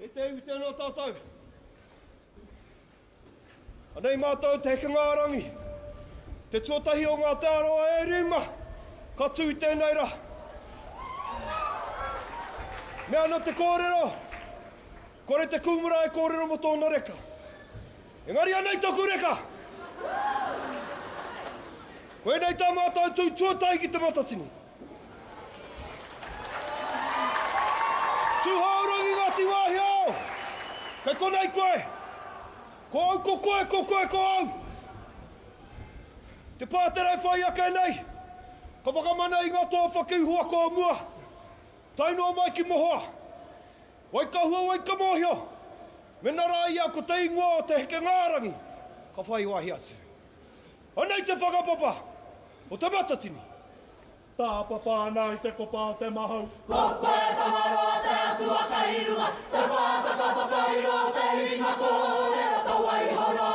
E te iwi tēnā tātou. Anei mātou te heka ngā rangi. Te tuatahi o ngā te aroa e rima. Ka tū i tēnei rā. Me ana te kōrero. Kore te kumura e kōrero mo tōna reka. Engari anei toku reka. Koe nei tā mātou tū tuatahi ki te matatini. Tūhaurangi ngāti wāhi au! Kei konei koe! Ko au, ko koe, ko koe, ko au! Te pātere whai ake nei! Ka whakamana i ngā toa whakiuhua ko mua! Tainoa mai ki mohoa! Waikahua, waikamohio! Mena rā ia ko te ingoa o te heke ngārangi! Ka whai wāhi atu. Anei te whakapapa! O te matatini! Tā papa ana i te kopa o te mahau. Ko koe tamaroa te atua ka irunga, te pātaka whakairo te iringa kōrero ka waihoro.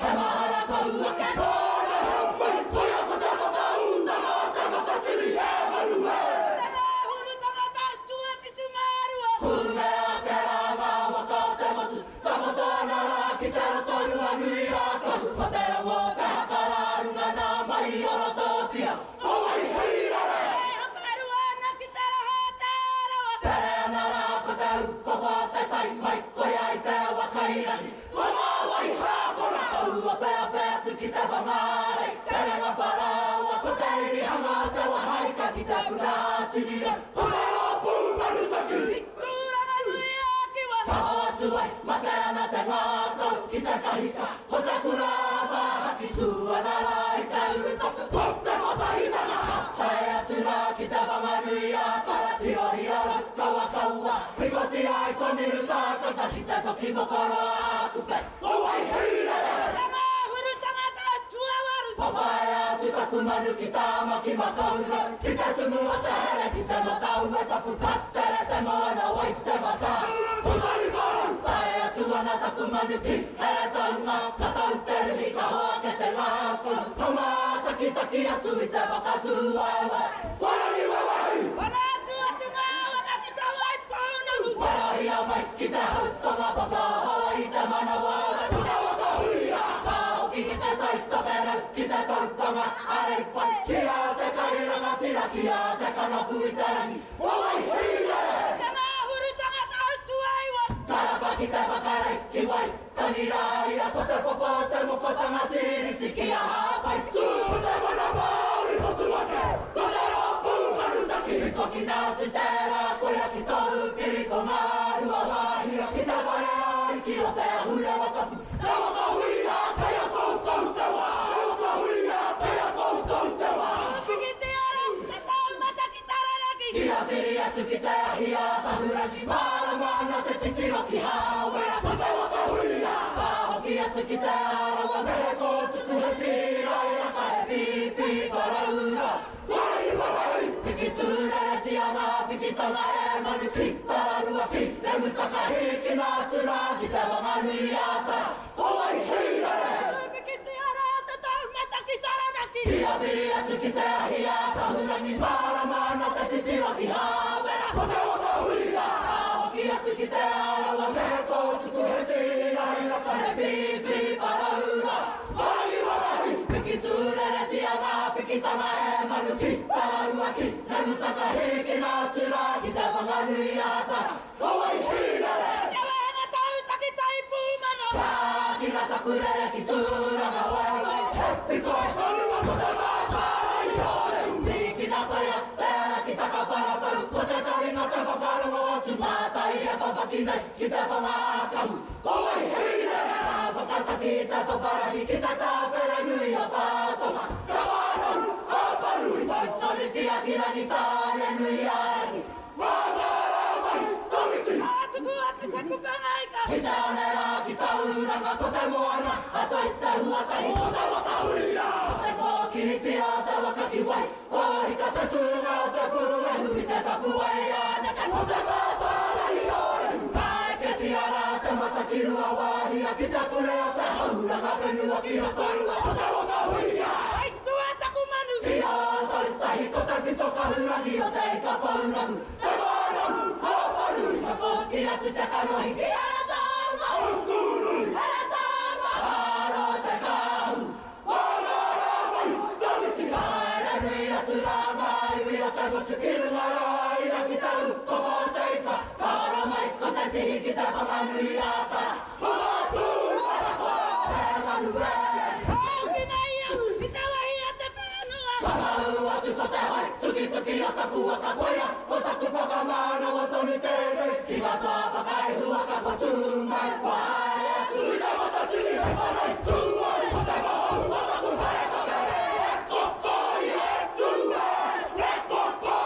He mahara ka ua ke nōna hempai, koe a whakaunda ngā te matatiri e marue. Te ngāhuru tangata tua pitu mārua. Kune a te rānga waka o te motu, ka whatana rā ki te rotorua nui a kohu. Ko te rongo te hakarārunga nā mai ora tōpia, o wai heira. Koko te tai mai, koe ai te awa kairani. Ko mawai hākona kaua pēa pēa tuki te whangarei. Te renga parawa, ko te iri hanga te wahaika ki te puna atinira. Ko te ropu manu taku. Tūranga nui a kiwa. Kaho atu ai, mate ana te ngākau ki te kahika. Ko te kurāwa haki tuana rā i te urutapu. Ko te matahitanga ha. Hae atu rā ki te whanganui a kara tirohi ara. Kaua kaua. Hikoti ai koniru tākata ki te toki mokoro a kupe. O wai heirere! Te ngāhuru tangata tua waru. Papai atu taku manu ki tā maki makaura. Ki te tumu o te here ki te matau e tapu katere te moana wai te mata. Putari koru! Tai atu ana taku manu ki here taunga. Ka tau te rihi ka hoa ke te ngākura. Ka mā taki taki atu i te wakatu wawa. Koiari wawahi! Wana atu ngā waka ki te wai paunahu. Warahi a mai ki te hautonga papa hoa i te manawa. Ko te waka huia! Ka hoki ki te taito wera ki te tautanga arei pai. Ki a te kariranga tira ki a te kanapu i te rangi. O wai huire! Te ngāhuru tangata tua iwa. Karapa ki te whakarei ki wai. Tangira ia ko te popo te mokotanga tiriti ki a hapai. Tū te mana maori motu ake. Ko te ropu manutaki. Hiko ki nā te tērā koe a ki toru piri ko ngā rua wāhia. Ki te wai ai ki o te ahura wakapu. Te waka huia kei a koutou te wā. Te waka huia kei a koutou te wā. Piki te ara, te taumata ki tararaki. Ki a piri つきてひやたふらにまらまなてちちろきはうらこてわたふりやほきやつきてあらわめこつくへちらやかえピーピーからうらわいわいピキツーレレチアナピキタマエマルキッタルワキレムタカヒキナツラギタワマヌヤタおわいヘイラレビヤビヤつきてひやたふらにまらまなてちちろきはうらこてわたふりやほきやつきてあらわめこつくへちらやかえピーピーからうらわいわいピキツーレレチアナピキタマエマルキッタルワキレムタカヒキナツラギタバガヌヤタおわいひられキナタクレレキツーラがわいわいヘッピコイコルワコテマカライヨレ地域なかやってきたかパラパルコテタリのテバカルモツマタイヤパパキナイキテパマカウおわいヘイレアバカタキテパパラヒキテタペレヌヤパトマカワノルアパルイバイトリチヤキラギタレヌヤレニワナラマイトリチひたねらきたうらがとてもあらあといってふわたひこたわたうりやてこきにちやたわかきわいおひかたつがてぷるがふいてたぷわいやなかとてもたらひよれはいけちやらてまたきるわわひやきてぷれやてはうらがべぬわきらとるわとてもたうりやはいとわたくまぬひやといったひこたぴとかふらぎよていかぽうらぐてまらぬはまるひかこきやつてかのひきやらスキルならいらきたるここでいかからまいこてちひきたばまぬいやたおはつわらこてまぬべおきないよいたわいやてかぬわかまうわちこてはいつきつきやたくわかこやおたくぱかまなわとにてるきがとばかいふわかこつまいわやついたまたちにへかないつわいこてまほうわたくかえかべれこっこいへつわいれこっこ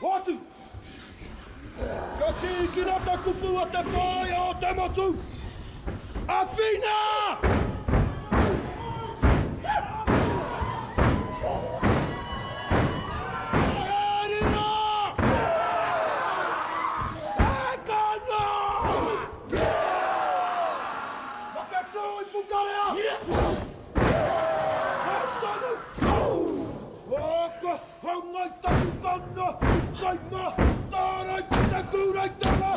Hoatu! Ka tīkina ta kupua te whai o te motu! Awhina! Aerina! Ekana! Makatoi pukarea! Oka hangai taku kanna! Kaima! Tārai te kūrai tara!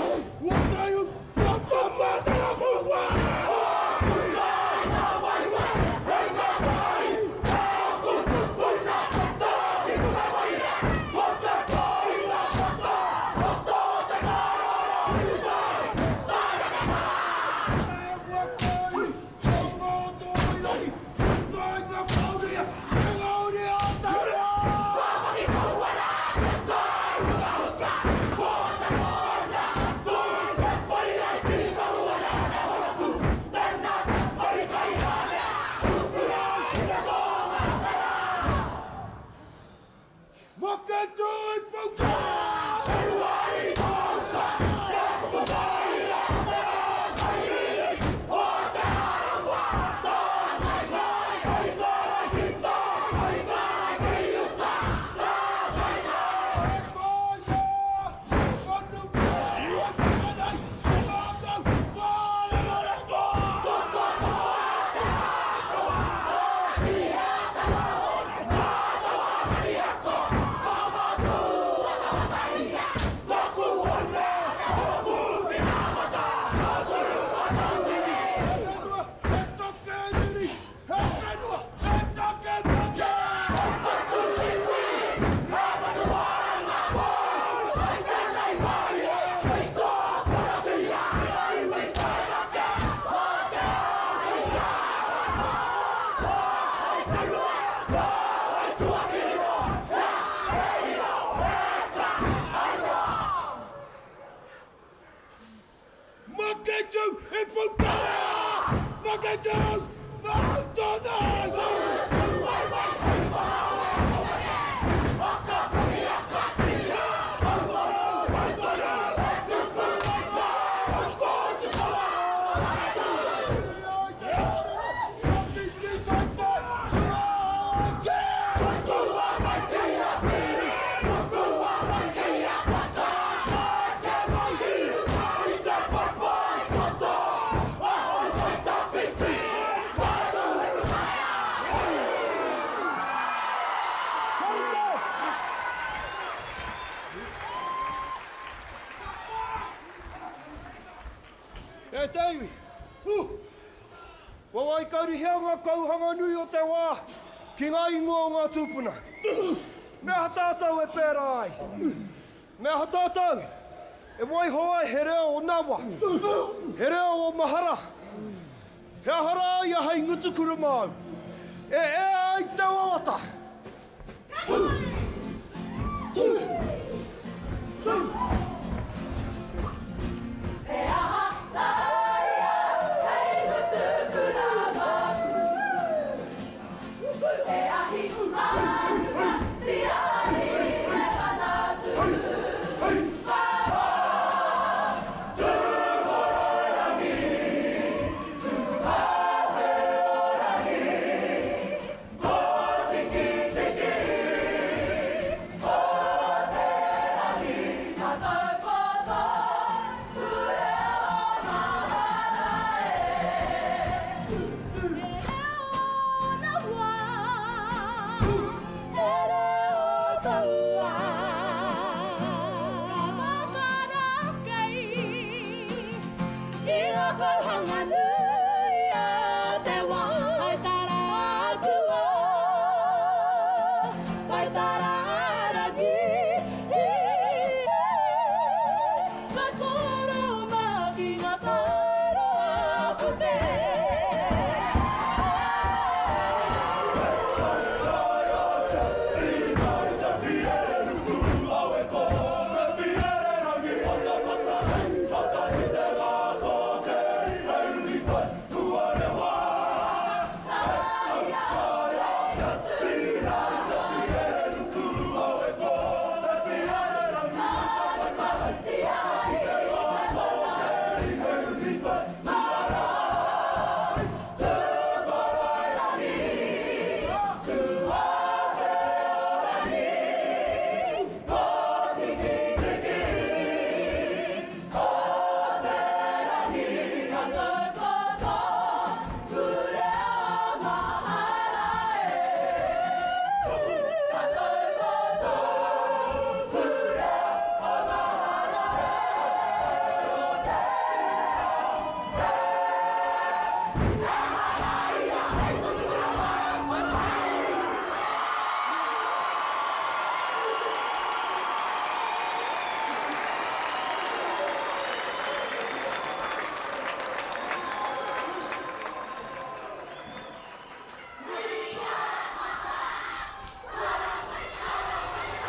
Wataiu! Wapamata a kua! Hey! E Teiwi, wawai kauri hea ngā kauhanga nui o te wā, ki ngā ingoa o ngā tūpuna. Mea hatātau e pēra ai. Mea hatātau, e wai hoa he reo o Nawa, he reo o Mahara. He hara ai a hei ngutukura māu. E ai te wawata.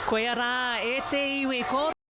Koia rā, e te iwi ko